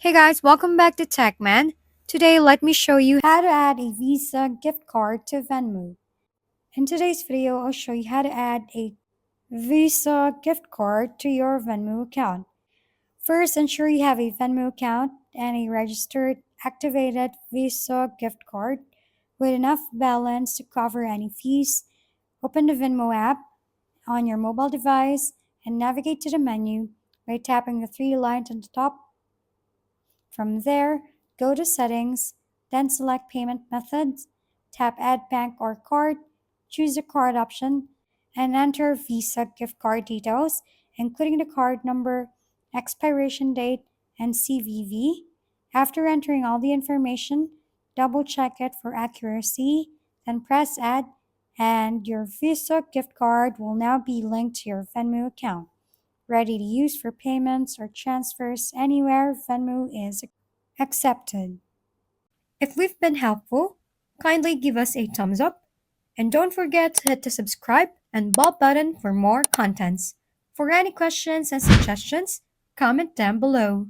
Hey guys, welcome back to TechMan. Today, let me show you how to add a Visa gift card to Venmo. In today's video, I'll show you how to add a Visa gift card to your Venmo account. First, ensure you have a Venmo account and a registered, activated Visa gift card with enough balance to cover any fees. Open the Venmo app on your mobile device and navigate to the menu by tapping the three lines on the top. From there, go to Settings, then select Payment Methods, tap Add Bank or Card, choose the card option, and enter Visa gift card details, including the card number, expiration date, and CVV. After entering all the information, double check it for accuracy, then press Add, and your Visa gift card will now be linked to your Venmo account, ready to use for payments or transfers anywhere Venmo is accepted. If we've been helpful, kindly give us a thumbs up and don't forget to hit the subscribe and bell button for more contents. For any questions and suggestions, comment down below.